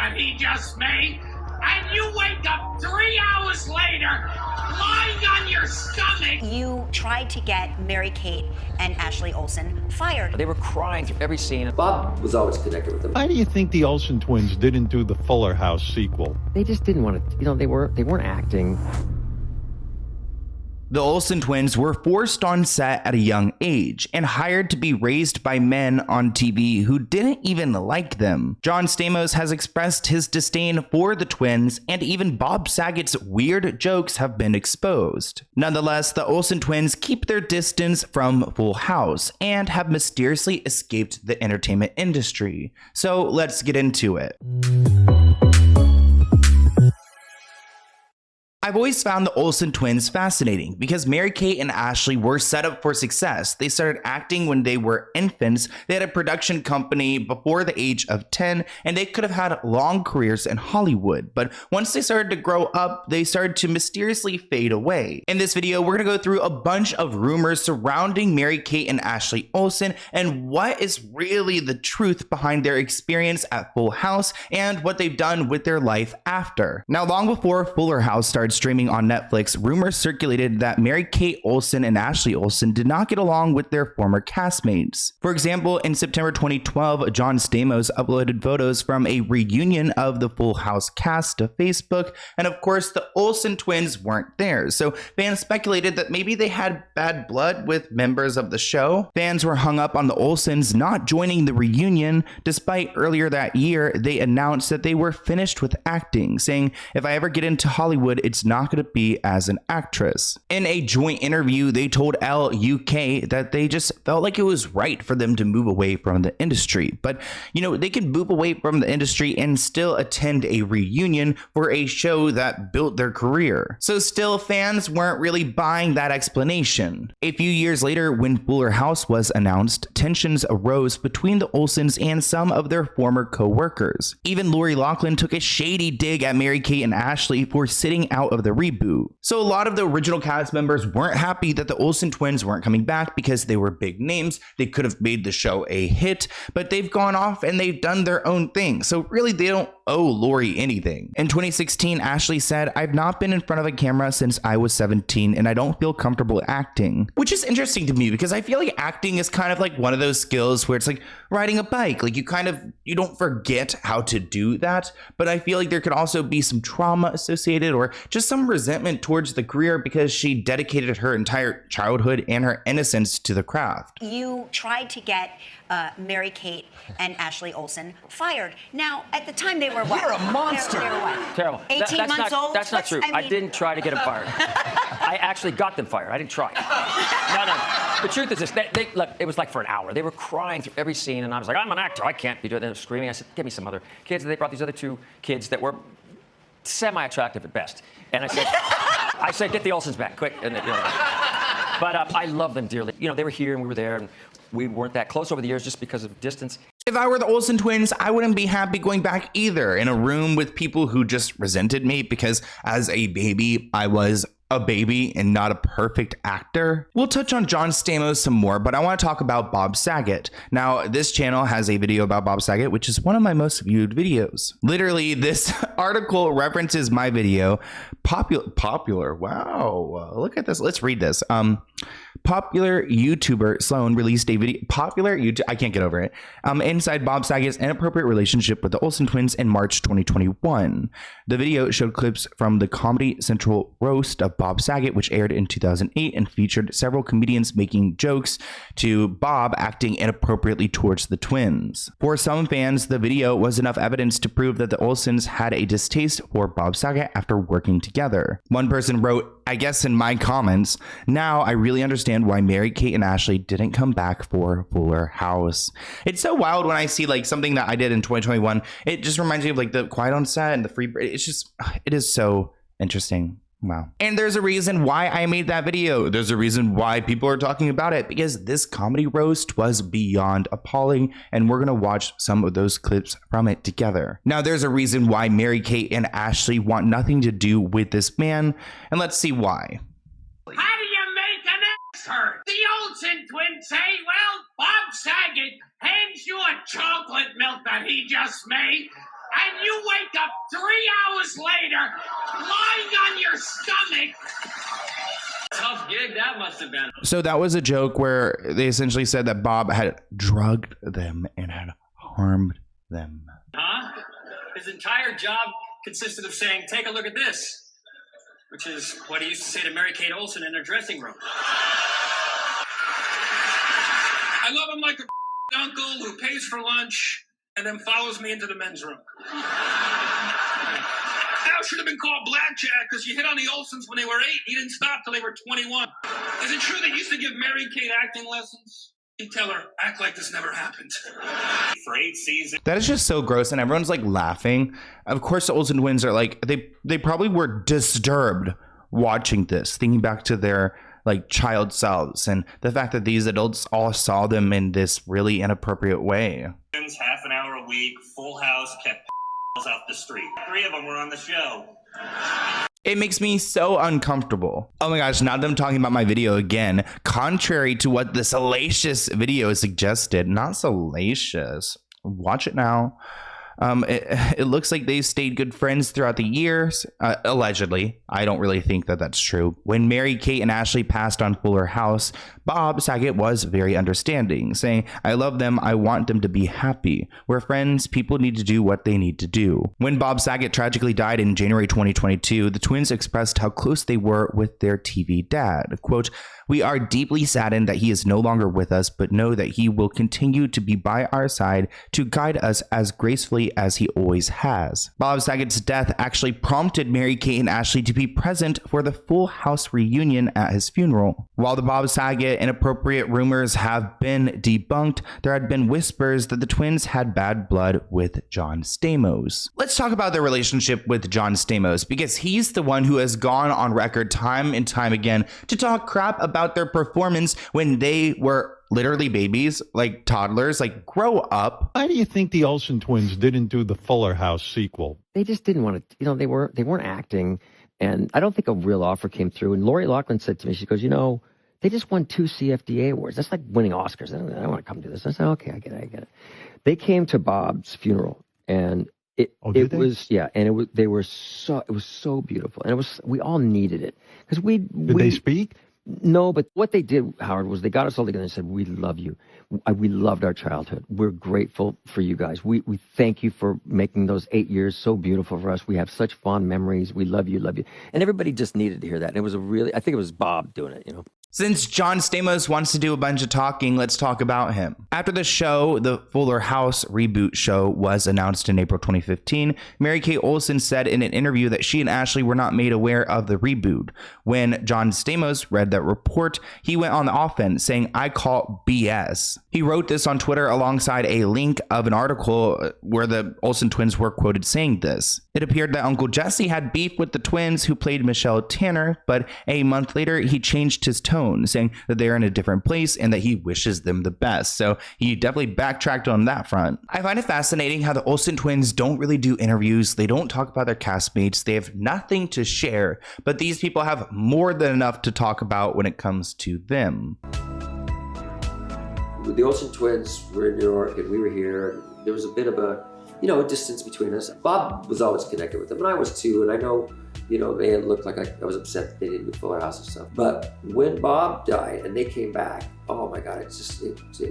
that he just made, and you wake up 3 hours later, lying on your stomach. You tried to get Mary-Kate and Ashley Olsen fired. They were crying through every scene. Bob was always connected with them. Why do you think the Olsen twins didn't do the Fuller House sequel? They just didn't want to, they weren't acting. The Olsen twins were forced on set at a young age and hired to be raised by men on TV who didn't even like them. John Stamos has expressed his disdain for the twins, and even Bob Saget's weird jokes have been exposed. Nonetheless, the Olsen twins keep their distance from Full House and have mysteriously escaped the entertainment industry. So let's get into it. I've always found the Olsen twins fascinating because Mary-Kate and Ashley were set up for success. They started acting when they were infants. They had a production company before the age of 10, and they could have had long careers in Hollywood. But once they started to grow up, they started to mysteriously fade away. In this video, we're going to go through a bunch of rumors surrounding Mary-Kate and Ashley Olsen and what is really the truth behind their experience at Full House and what they've done with their life after. Now, long before Fuller House started streaming on Netflix, rumors circulated that Mary-Kate Olsen and Ashley Olsen did not get along with their former castmates. For example, in September 2012, John Stamos uploaded photos from a reunion of the Full House cast to Facebook, and of course the Olsen twins weren't there, so fans speculated that maybe they had bad blood with members of the show. Fans were hung up on the Olsens not joining the reunion, despite earlier that year they announced that they were finished with acting, saying, "If I ever get into Hollywood, it's not going to be as an actress." In a joint interview, they told Elle UK that they just felt like it was right for them to move away from the industry. But, they could move away from the industry and still attend a reunion for a show that built their career. So still, fans weren't really buying that explanation. A few years later, when Fuller House was announced, tensions arose between the Olsens and some of their former co-workers. Even Lori Loughlin took a shady dig at Mary-Kate and Ashley for sitting out of the reboot. So a lot of the original cast members weren't happy that the Olsen twins weren't coming back because they were big names. They could have made the show a hit, but they've gone off and they've done their own thing. So really, they don't owe Lori anything. In 2016, Ashley said, "I've not been in front of a camera since I was 17 and I don't feel comfortable acting," which is interesting to me because I feel like acting is kind of like one of those skills where it's like riding a bike. Like you don't forget how to do that, but I feel like there could also be some trauma associated or just some resentment towards the career because she dedicated her entire childhood and her innocence to the craft. You tried to get Mary-Kate and Ashley Olsen fired. Now, at the time, they were what? You're a monster. They were what? Terrible. 18 months old? That's not true. I didn't try to get them fired. I actually got them fired. I didn't try. No. The truth is this. Look, it was like for an hour. They were crying through every scene, and I was like, "I'm an actor. I can't be doing that." They were screaming. I said, "Give me some other kids." And they brought these other two kids that were semi-attractive at best. And I said, "Get the Olsens back, quick." And but I love them dearly. They were here and we were there, and we weren't that close over the years just because of distance. If I were the Olsen twins, I wouldn't be happy going back either, in a room with people who just resented me because as a baby, I was a baby and not a perfect actor. We'll touch on John Stamos some more, but I want to talk about Bob Saget. Now, this channel has a video about Bob Saget, which is one of my most viewed videos. Literally, this article references my video. Popular. Wow. Look at this. Let's read this. Popular YouTuber Sloan released a video. I can't get over it. Inside Bob Saget's inappropriate relationship with the Olsen twins in March 2021. The video showed clips from the Comedy Central roast of Bob Saget, which aired in 2008 and featured several comedians making jokes to Bob acting inappropriately towards the twins. For some fans, the video was enough evidence to prove that the Olsens had a distaste for Bob Saget after working together. One person wrote, I guess in my comments, "Now I really understand why Mary-Kate and Ashley didn't come back for Fuller House." It's so wild when I see like something that I did in 2021. It just reminds me of like the Quiet on Set and the Free. It is so interesting. Wow. And there's a reason why I made that video. There's a reason why people are talking about it, because this comedy roast was beyond appalling, and we're gonna watch some of those clips from it together. Now, there's a reason why Mary-Kate and Ashley want nothing to do with this man, and let's see why. How do you make an ass hurt? The Olsen twins say, well, Bob Saget hands you a chocolate milk that he just made, and you wake up 3 hours later, lying on your stomach. Tough gig that must have been. So that was a joke where they essentially said that Bob had drugged them and had harmed them. Huh? His entire job consisted of saying, "Take a look at this," which is what he used to say to Mary-Kate Olsen in her dressing room. I love him like a uncle who pays for lunch and then follows me into the men's room. That should have been called blackjack because you hit on the Olsens when they were 8. He didn't stop till they were 21. Is it true they used to give Mary-Kate acting lessons? He'd tell her, act like this never happened. For 8 seasons. That is just so gross, and everyone's like laughing. Of course, the Olsen twins are like, they probably were disturbed watching this, thinking back to their like child selves and the fact that these adults all saw them in this really inappropriate way. Half an hour a week, full house, kept off the street. 3 of them were on the show. It makes me so uncomfortable. Oh my gosh, now that I'm talking about my video again, contrary to what the salacious video suggested, not salacious. Watch it now. It looks like they stayed good friends throughout the years, allegedly. I don't really think that that's true. When Mary-Kate and Ashley passed on Fuller House, Bob Saget was very understanding, saying, "I love them. I want them to be happy. We're friends. People need to do what they need to do." When Bob Saget tragically died in January 2022, the twins expressed how close they were with their TV dad. Quote, "We are deeply saddened that he is no longer with us, but know that he will continue to be by our side to guide us as gracefully as he always has." Bob Saget's death actually prompted Mary-Kate and Ashley to be present for the Full House reunion at his funeral. While the Bob Saget inappropriate rumors have been debunked, there had been whispers that the twins had bad blood with John Stamos. Let's talk about their relationship with John Stamos, because he's the one who has gone on record time and time again to talk crap about their performance when they were literally babies, like toddlers, like grow up. Why do you think the Olsen twins didn't do the Fuller House sequel? They just didn't want to, they weren't acting, and I don't think a real offer came through. And Lori Loughlin said to me, she goes, they just won 2 CFDA awards. That's like winning Oscars. I don't want to come do this. I said, okay, I get it. They came to Bob's funeral, and it was so beautiful, and we all needed it because did they speak? No, but what they did, Howard, was they got us all together and said, "We love you. We loved our childhood. We're grateful for you guys. We thank you for making those 8 years so beautiful for us. We have such fond memories. We love you, love you." And everybody just needed to hear that. And it was I think it was Bob doing it, Since John Stamos wants to do a bunch of talking, let's talk about him. After the show, the Fuller House reboot show was announced in April 2015. Mary-Kate Olsen said in an interview that she and Ashley were not made aware of the reboot. When John Stamos read that report, he went on the offense, saying, "I call BS." He wrote this on Twitter alongside a link of an article where the Olsen twins were quoted saying this. It appeared that Uncle Jesse had beef with the twins who played Michelle Tanner, but a month later, he changed his tone, saying that they're in a different place and that he wishes them the best. So he definitely backtracked on that front. I find it fascinating how the Olsen twins don't really do interviews. They don't talk about their castmates. They have nothing to share, but these people have more than enough to talk about when it comes to them. The Olsen twins were in New York and we were here, and there was a bit of a distance between us. Bob was always connected with them, and I was too, and I know, it looked like I was upset that they didn't do Fuller House and stuff. But when Bob died and they came back, oh my God, it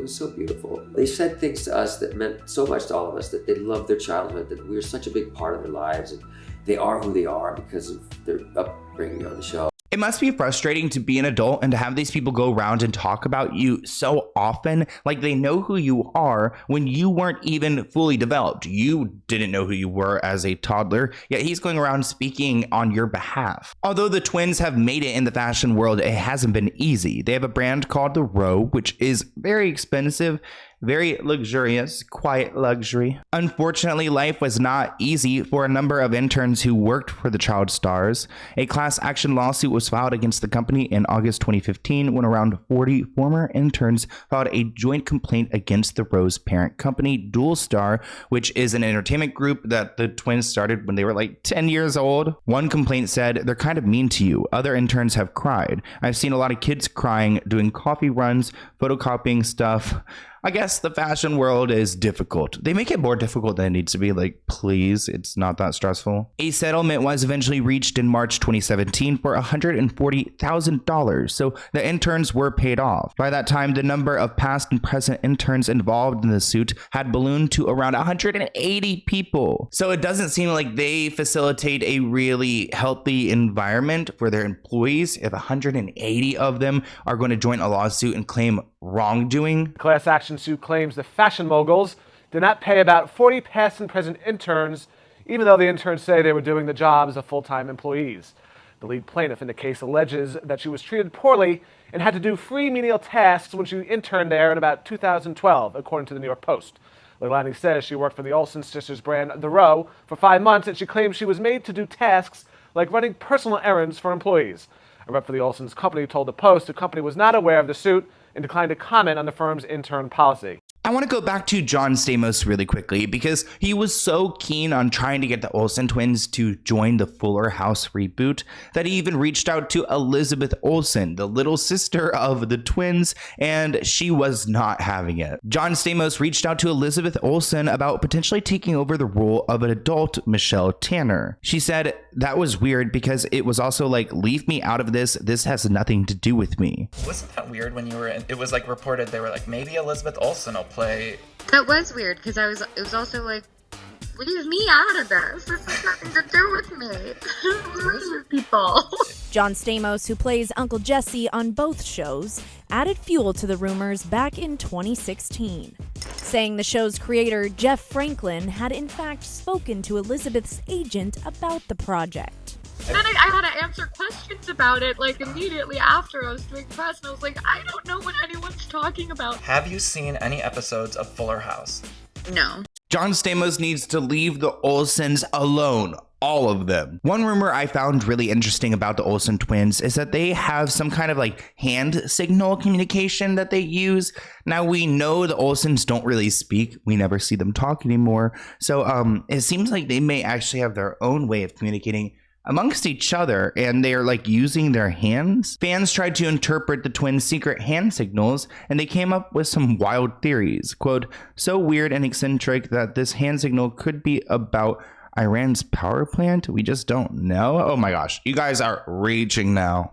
was so beautiful. They said things to us that meant so much to all of us, that they loved their childhood, that we were such a big part of their lives, and they are who they are because of their upbringing on the show. It must be frustrating to be an adult and to have these people go around and talk about you so often, like they know who you are when you weren't even fully developed. You didn't know who you were as a toddler, yet he's going around speaking on your behalf. Although the twins have made it in the fashion world, it hasn't been easy. They have a brand called The Row, which is very expensive, very luxurious, quiet luxury. Unfortunately, life was not easy for a number of interns who worked for the child stars. A class action lawsuit was filed against the company in August 2015 when around 40 former interns filed a joint complaint against the Row's parent company, Dual Star, which is an entertainment group that the twins started when they were like 10 years old. One complaint said, "They're kind of mean to you. Other interns have cried. I've seen a lot of kids crying, doing coffee runs, photocopying stuff. I guess the fashion world is difficult. They make it more difficult than it needs to be. Like, please, it's not that stressful. A settlement was eventually reached in March 2017 for $140,000, so the interns were paid off. By that time, the number of past and present interns involved in the suit had ballooned to around 180 people. So it doesn't seem like they facilitate a really healthy environment for their employees if 180 of them are going to join a lawsuit and claim wrongdoing. The class action suit claims the fashion moguls did not pay about 40 past and present interns, even though the interns say they were doing the jobs of full-time employees. The lead plaintiff in the case alleges that she was treated poorly and had to do free menial tasks when she interned there in about 2012, according to the New York Post. Leilani says she worked for the Olsen sisters brand The Row for 5 months, and she claims she was made to do tasks like running personal errands for employees. A rep for the Olsen's company told the Post the company was not aware of the suit and declined to comment on the firm's intern policy. I want to go back to John Stamos really quickly because he was so keen on trying to get the Olsen twins to join the Fuller House reboot that he even reached out to Elizabeth Olsen, the little sister of the twins, and she was not having it. John Stamos reached out to Elizabeth Olsen about potentially taking over the role of an adult Michelle Tanner. She said that was weird because it was also like, leave me out of this. This has nothing to do with me. Wasn't that weird when you were in, it was like reported they were like, maybe Elizabeth Olsen will play. That was weird because it was also like, leave me out of this. This has nothing to do with me. Leave people. John Stamos, who plays Uncle Jesse on both shows, added fuel to the rumors back in 2016, saying the show's creator, Jeff Franklin, had in fact spoken to Elizabeth's agent about the project. Then I had to answer questions about it, like, immediately after I was doing press, and I was like, I don't know what anyone's talking about. Have you seen any episodes of Fuller House? No. John Stamos needs to leave the Olsens alone. All of them. One rumor I found really interesting about the Olsen twins is that they have some kind of like hand signal communication that they use. Now we know the Olsens don't really speak. We never see them talk anymore. So it seems like they may actually have their own way of communicating amongst each other, and they are like using their hands. Fans tried to interpret the twins' secret hand signals, and they came up with some wild theories. Quote, so weird and eccentric that this hand signal could be about Iran's power plant? We just don't know. Oh my gosh, you guys are raging now.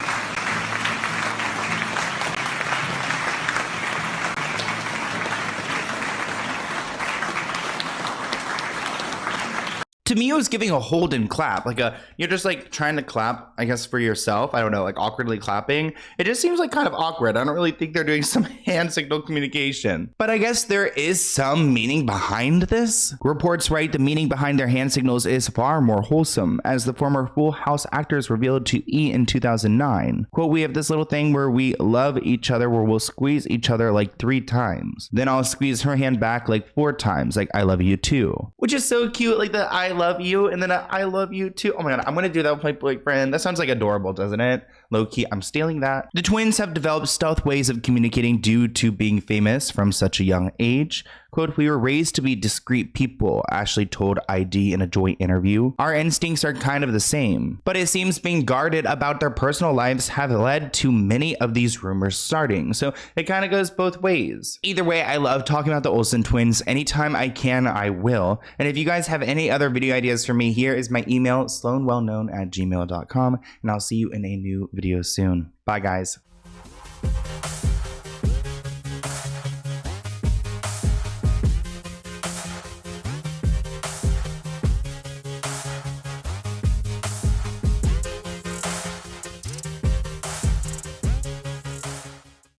To me, it was giving a hold and clap, like you're just like trying to clap, I guess, for yourself. I don't know, like awkwardly clapping. It just seems like kind of awkward. I don't really think they're doing some hand signal communication. But I guess there is some meaning behind this. Reports write the meaning behind their hand signals is far more wholesome, as the former Full House actors revealed to E! in 2009. Quote, we have this little thing where we love each other, where we'll squeeze each other like 3 times. Then I'll squeeze her hand back like 4 times, like I love you too. Which is so cute, like the I love you and then I love you too. Oh my god, I'm gonna do that with my boyfriend. That sounds like adorable, doesn't it? Low-key, I'm stealing that. The twins have developed stealth ways of communicating due to being famous from such a young age. Quote, we were raised to be discreet people, Ashley told ID in a joint interview. Our instincts are kind of the same, but it seems being guarded about their personal lives have led to many of these rumors starting. So it kind of goes both ways. Either way, I love talking about the Olsen twins. Anytime I can, I will. And if you guys have any other video ideas for me, here is my email, SloanWellKnown@gmail.com, and I'll see you in a new video soon. Bye, guys.